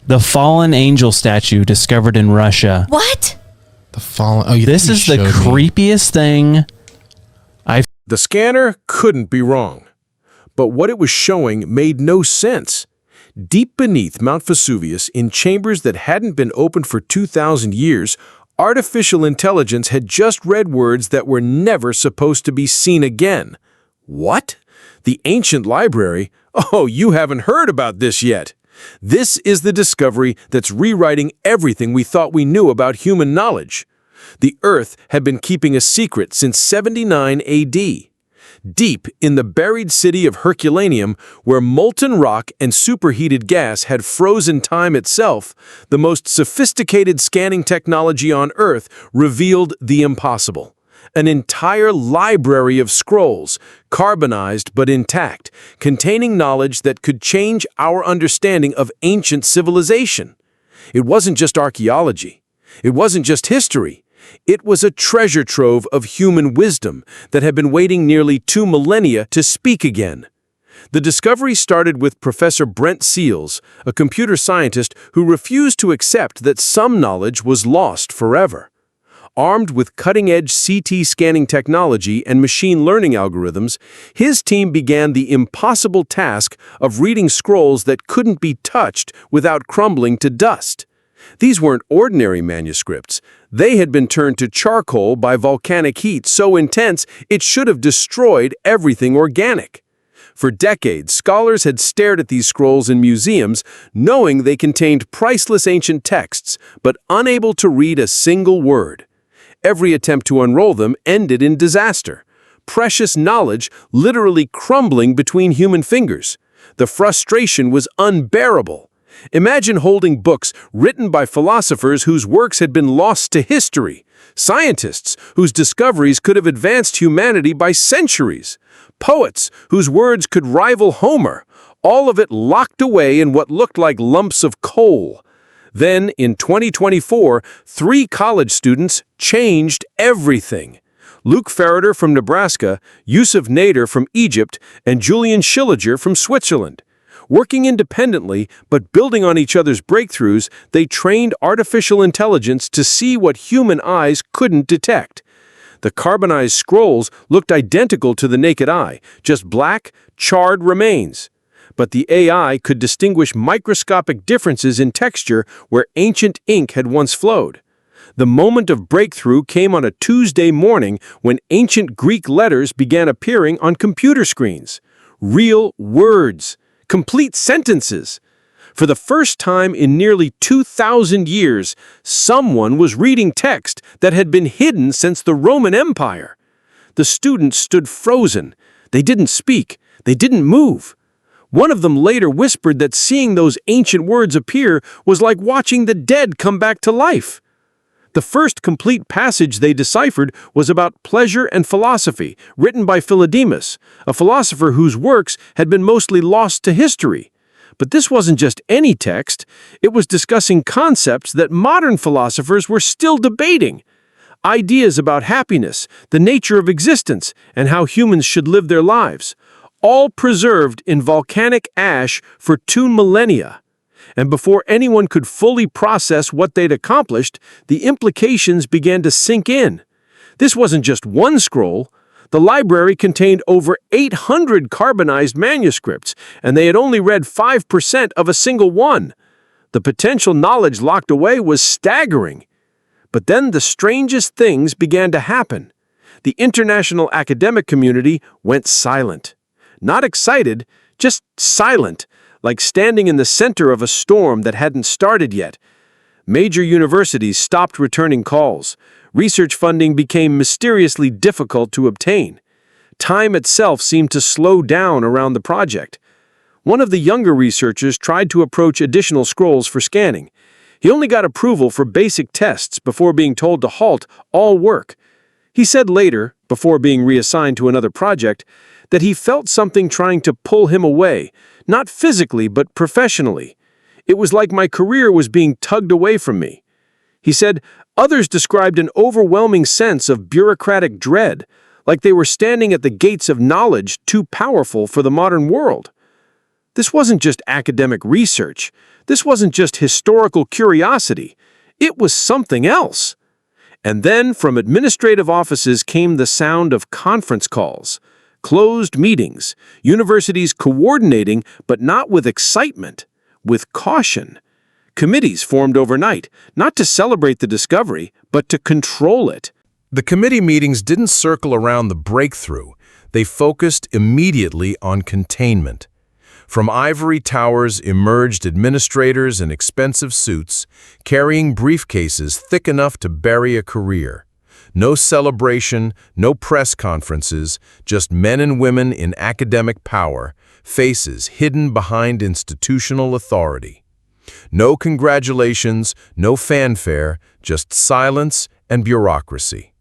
The Fallen Angel Statue discovered in Russia. What? The Fallen... Oh, This is the creepiest thing I've... The scanner couldn't be wrong. But what it was showing made no sense. Deep beneath Mount Vesuvius, in chambers that hadn't been opened for 2,000 years, artificial intelligence had just read words that were never supposed to be seen again. What? The ancient library? Oh, you haven't heard about this yet. This is the discovery that's rewriting everything we thought we knew about human knowledge. The Earth had been keeping a secret since 79 A.D. Deep in the buried city of Herculaneum, where molten rock and superheated gas had frozen time itself, the most sophisticated scanning technology on Earth revealed the impossible. An entire library of scrolls, carbonized but intact, containing knowledge that could change our understanding of ancient civilization. It wasn't just archaeology. It wasn't just history. It was a treasure trove of human wisdom that had been waiting nearly 2 millennia to speak again. The discovery started with Professor Brent Seals, a computer scientist who refused to accept that some knowledge was lost forever. Armed with cutting-edge CT scanning technology and machine learning algorithms, his team began the impossible task of reading scrolls that couldn't be touched without crumbling to dust. These weren't ordinary manuscripts. They had been turned to charcoal by volcanic heat so intense it should have destroyed everything organic. For decades, scholars had stared at these scrolls in museums, knowing they contained priceless ancient texts, but unable to read a single word. Every attempt to unroll them ended in disaster. Precious knowledge literally crumbling between human fingers. The frustration was unbearable. Imagine holding books written by philosophers whose works had been lost to history, scientists whose discoveries could have advanced humanity by centuries, poets whose words could rival Homer, all of it locked away in what looked like lumps of coal. Then, in 2024, 3 college students changed everything. Luke Ferreter from Nebraska, Yusuf Nader from Egypt, and Julian Schilliger from Switzerland. Working independently, but building on each other's breakthroughs, they trained artificial intelligence to see what human eyes couldn't detect. The carbonized scrolls looked identical to the naked eye, just black, charred remains. But the AI could distinguish microscopic differences in texture where ancient ink had once flowed. The moment of breakthrough came on a Tuesday morning when ancient Greek letters began appearing on computer screens. Real words. Complete sentences. For the first time in nearly 2,000 years, someone was reading text that had been hidden since the Roman Empire. The students stood frozen. They didn't speak. They didn't move. One of them later whispered that seeing those ancient words appear was like watching the dead come back to life. The first complete passage they deciphered was about pleasure and philosophy, written by Philodemus, a philosopher whose works had been mostly lost to history. But this wasn't just any text. It was discussing concepts that modern philosophers were still debating. Ideas about happiness, the nature of existence, and how humans should live their lives, all preserved in volcanic ash for 2 millennia. And before anyone could fully process what they'd accomplished, the implications began to sink in. This wasn't just one scroll. The library contained over 800 carbonized manuscripts, and they had only read 5% of a single one. The potential knowledge locked away was staggering. But then the strangest things began to happen. The international academic community went silent. Not excited, just silent, like standing in the center of a storm that hadn't started yet. Major universities stopped returning calls. Research funding became mysteriously difficult to obtain. Time itself seemed to slow down around the project. One of the younger researchers tried to approach additional scrolls for scanning. He only got approval for basic tests before being told to halt all work. He said later, before being reassigned to another project, that he felt something trying to pull him away, not physically but professionally. It was like my career was being tugged away from me. He said others described an overwhelming sense of bureaucratic dread, like they were standing at the gates of knowledge too powerful for the modern world. This wasn't just academic research. This wasn't just historical curiosity. It was something else. And then from administrative offices came the sound of conference calls, closed meetings, universities coordinating, but not with excitement, with caution. Committees formed overnight, not to celebrate the discovery, but to control it. The committee meetings didn't circle around the breakthrough. They focused immediately on containment. From ivory towers emerged administrators in expensive suits, carrying briefcases thick enough to bury a career. No celebration, no press conferences, just men and women in academic power, faces hidden behind institutional authority. No congratulations, no fanfare, just silence and bureaucracy.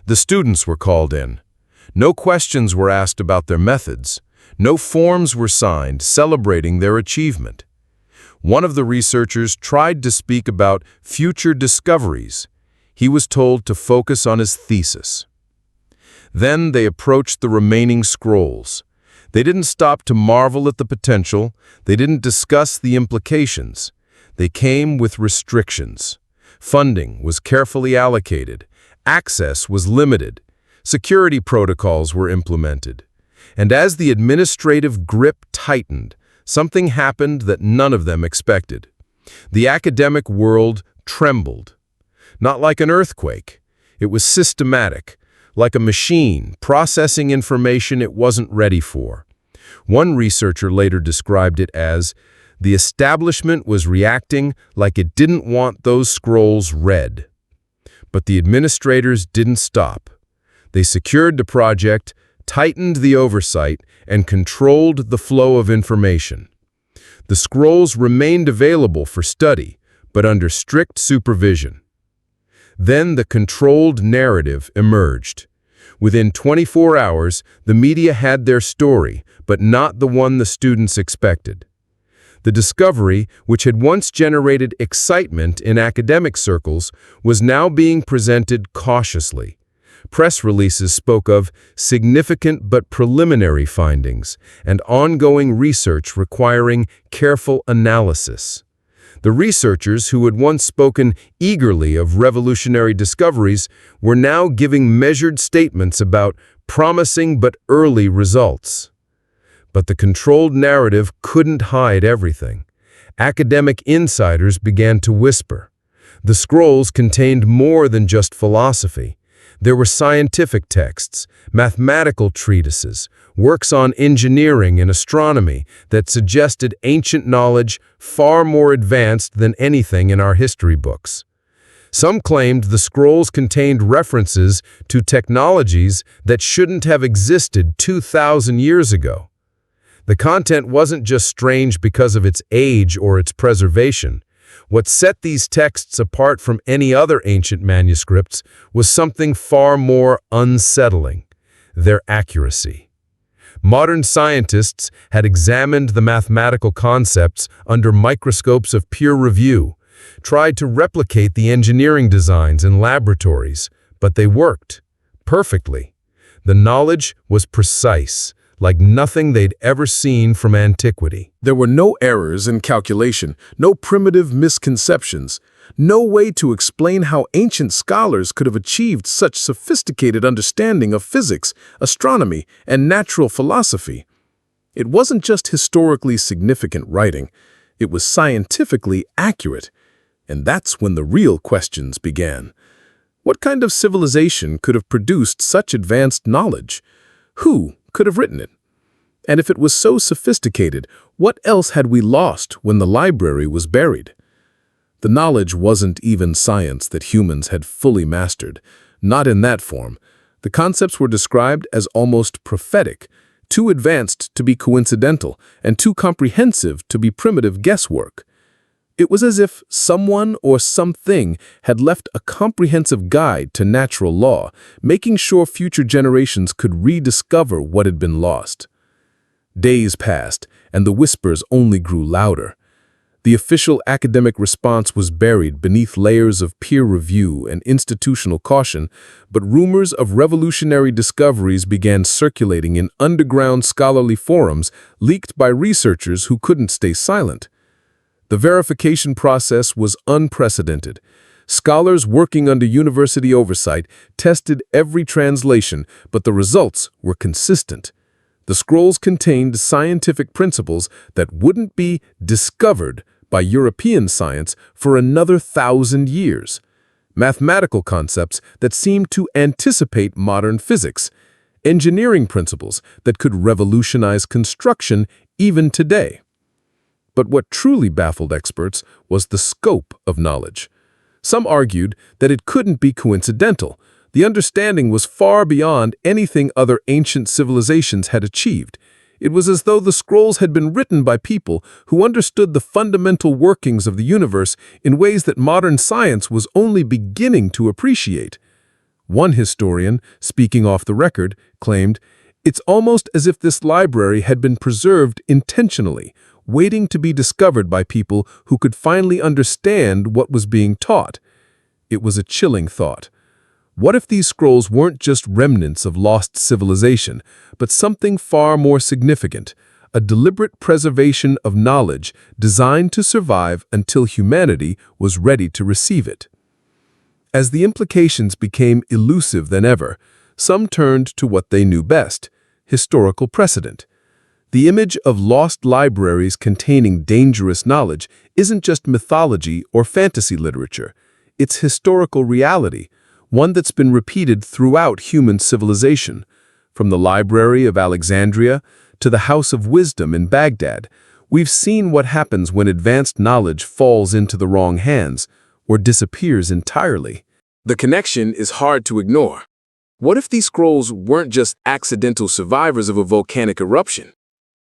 The students were called in. No questions were asked about their methods. No forms were signed celebrating their achievement. One of the researchers tried to speak about future discoveries. He was told to focus on his thesis. Then they approached the remaining scrolls. They didn't stop to marvel at the potential. They didn't discuss the implications. They came with restrictions. Funding was carefully allocated. Access was limited. Security protocols were implemented. And as the administrative grip tightened, something happened that none of them expected. The academic world trembled. Not like an earthquake. It was systematic, like a machine processing information it wasn't ready for. One researcher later described it as, the establishment was reacting like it didn't want those scrolls read. But the administrators didn't stop. They secured the project, tightened the oversight, and controlled the flow of information. The scrolls remained available for study, but under strict supervision. Then the controlled narrative emerged. Within 24 hours, the media had their story, but not the one the students expected. The discovery, which had once generated excitement in academic circles, was now being presented cautiously. Press releases spoke of significant but preliminary findings and ongoing research requiring careful analysis. The researchers who had once spoken eagerly of revolutionary discoveries were now giving measured statements about promising but early results. But the controlled narrative couldn't hide everything. Academic insiders began to whisper. The scrolls contained more than just philosophy. There were scientific texts, mathematical treatises, works on engineering and astronomy that suggested ancient knowledge far more advanced than anything in our history books. Some claimed the scrolls contained references to technologies that shouldn't have existed 2,000 years ago. The content wasn't just strange because of its age or its preservation. What set these texts apart from any other ancient manuscripts was something far more unsettling: their accuracy. Modern scientists had examined the mathematical concepts under microscopes of peer review, tried to replicate the engineering designs in laboratories, but they worked perfectly. The knowledge was precise, like nothing they'd ever seen from antiquity. There were no errors in calculation, no primitive misconceptions, no way to explain how ancient scholars could have achieved such sophisticated understanding of physics, astronomy, and natural philosophy. It wasn't just historically significant writing, it was scientifically accurate. And that's when the real questions began. What kind of civilization could have produced such advanced knowledge? Who could have written it? And if it was so sophisticated, what else had we lost when the library was buried? The knowledge wasn't even science that humans had fully mastered. Not in that form. The concepts were described as almost prophetic, too advanced to be coincidental, and too comprehensive to be primitive guesswork. It was as if someone or something had left a comprehensive guide to natural law, making sure future generations could rediscover what had been lost. Days passed, and the whispers only grew louder. The official academic response was buried beneath layers of peer review and institutional caution, but rumors of revolutionary discoveries began circulating in underground scholarly forums leaked by researchers who couldn't stay silent. The verification process was unprecedented. Scholars working under university oversight tested every translation, but the results were consistent. The scrolls contained scientific principles that wouldn't be discovered by European science for another 1,000 years. Mathematical concepts that seemed to anticipate modern physics, engineering principles that could revolutionize construction even today. But what truly baffled experts was the scope of knowledge. Some argued that it couldn't be coincidental. The understanding was far beyond anything other ancient civilizations had achieved. It was as though the scrolls had been written by people who understood the fundamental workings of the universe in ways that modern science was only beginning to appreciate. One historian, speaking off the record, claimed, "It's almost as if this library had been preserved intentionally, waiting to be discovered by people who could finally understand what was being taught." It was a chilling thought. What if these scrolls weren't just remnants of lost civilization, but something far more significant, a deliberate preservation of knowledge designed to survive until humanity was ready to receive it? As the implications became elusive than ever, some turned to what they knew best, historical precedent. The image of lost libraries containing dangerous knowledge isn't just mythology or fantasy literature. It's historical reality, one that's been repeated throughout human civilization. From the Library of Alexandria to the House of Wisdom in Baghdad, we've seen what happens when advanced knowledge falls into the wrong hands or disappears entirely. The connection is hard to ignore. What if these scrolls weren't just accidental survivors of a volcanic eruption?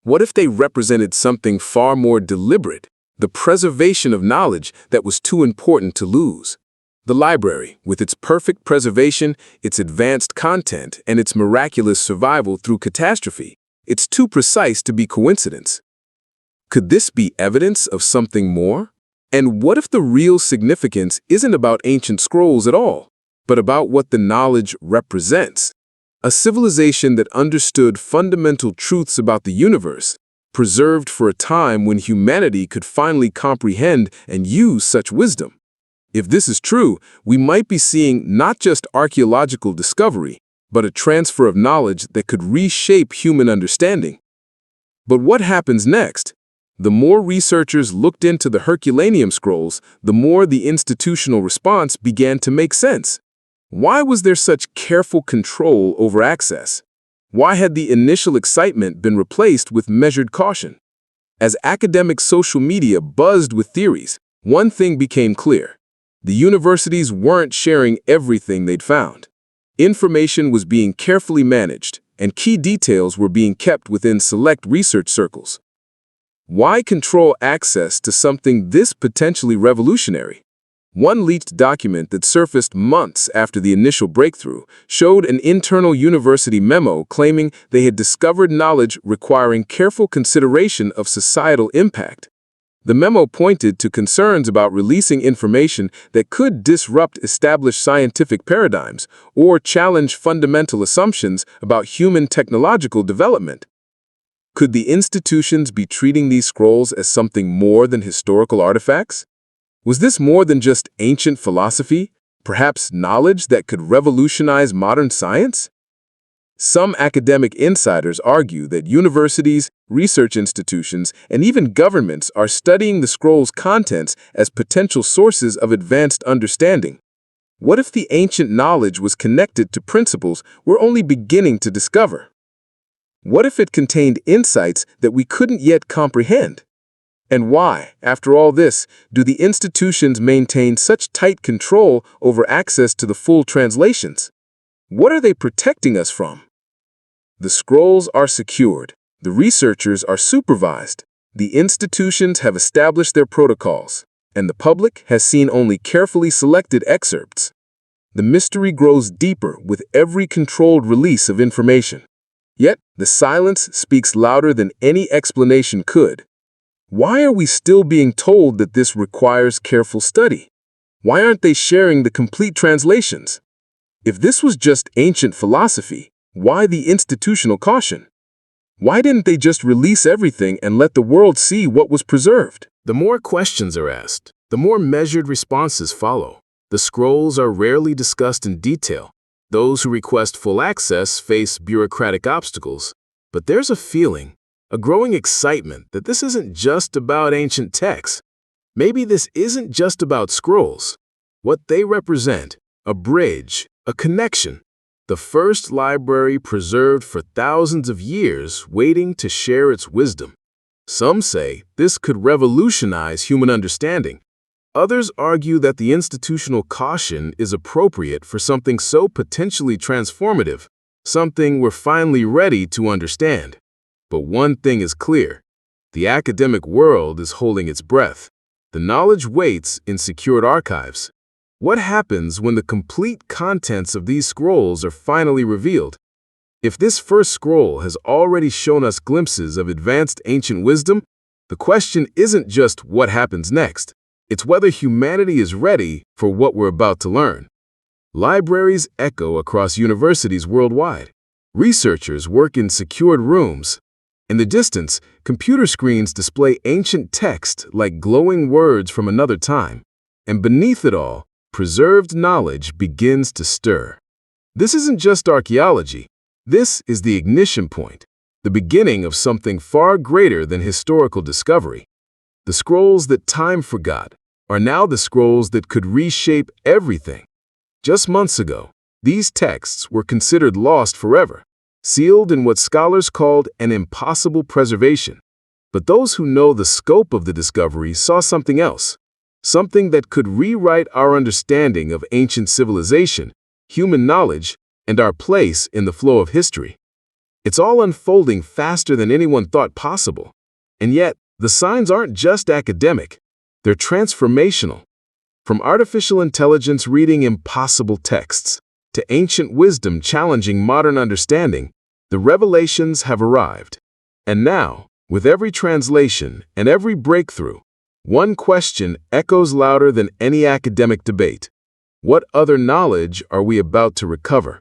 What if they represented something far more deliberate, the preservation of knowledge that was too important to lose? The library, with its perfect preservation, its advanced content, and its miraculous survival through catastrophe, it's too precise to be coincidence. Could this be evidence of something more? And what if the real significance isn't about ancient scrolls at all, but about what the knowledge represents? A civilization that understood fundamental truths about the universe, preserved for a time when humanity could finally comprehend and use such wisdom. If this is true, we might be seeing not just archaeological discovery, but a transfer of knowledge that could reshape human understanding. But what happens next? The more researchers looked into the Herculaneum scrolls, the more the institutional response began to make sense. Why was there such careful control over access? Why had the initial excitement been replaced with measured caution? As academic social media buzzed with theories, one thing became clear. The universities weren't sharing everything they'd found. Information was being carefully managed, and key details were being kept within select research circles. Why control access to something this potentially revolutionary? One leaked document that surfaced months after the initial breakthrough showed an internal university memo claiming they had discovered knowledge requiring careful consideration of societal impact. The memo pointed to concerns about releasing information that could disrupt established scientific paradigms or challenge fundamental assumptions about human technological development. Could the institutions be treating these scrolls as something more than historical artifacts? Was this more than just ancient philosophy, perhaps knowledge that could revolutionize modern science? Some academic insiders argue that universities, research institutions, and even governments are studying the scroll's contents as potential sources of advanced understanding. What if the ancient knowledge was connected to principles we're only beginning to discover? What if it contained insights that we couldn't yet comprehend? And why, after all this, do the institutions maintain such tight control over access to the full translations? What are they protecting us from? The scrolls are secured. The researchers are supervised. The institutions have established their protocols, and the public has seen only carefully selected excerpts. The mystery grows deeper with every controlled release of information. Yet, the silence speaks louder than any explanation could. Why are we still being told that this requires careful study? Why aren't they sharing the complete translations? If this was just ancient philosophy, why the institutional caution? Why didn't they just release everything and let the world see what was preserved? The more questions are asked, the more measured responses follow. The scrolls are rarely discussed in detail. Those who request full access face bureaucratic obstacles. But there's a feeling, a growing excitement that this isn't just about ancient texts. Maybe this isn't just about scrolls. What they represent, a bridge, a connection. The first library preserved for thousands of years, waiting to share its wisdom. Some say this could revolutionize human understanding. Others argue that the institutional caution is appropriate for something so potentially transformative, something we're finally ready to understand. But one thing is clear. The academic world is holding its breath. The knowledge waits in secured archives. What happens when the complete contents of these scrolls are finally revealed? If this first scroll has already shown us glimpses of advanced ancient wisdom, the question isn't just what happens next. It's whether humanity is ready for what we're about to learn. Libraries echo across universities worldwide. Researchers work in secured rooms. In the distance, computer screens display ancient text like glowing words from another time. And beneath it all, preserved knowledge begins to stir. This isn't just archaeology. This is the ignition point, the beginning of something far greater than historical discovery. The scrolls that time forgot are now the scrolls that could reshape everything. Just months ago, these texts were considered lost forever, sealed in what scholars called an impossible preservation. But those who know the scope of the discovery saw something else, something that could rewrite our understanding of ancient civilization, human knowledge, and our place in the flow of history. It's all unfolding faster than anyone thought possible. And yet, the signs aren't just academic, they're transformational. From artificial intelligence reading impossible texts to ancient wisdom challenging modern understanding, the revelations have arrived. And now, with every translation and every breakthrough, one question echoes louder than any academic debate. What other knowledge are we about to recover?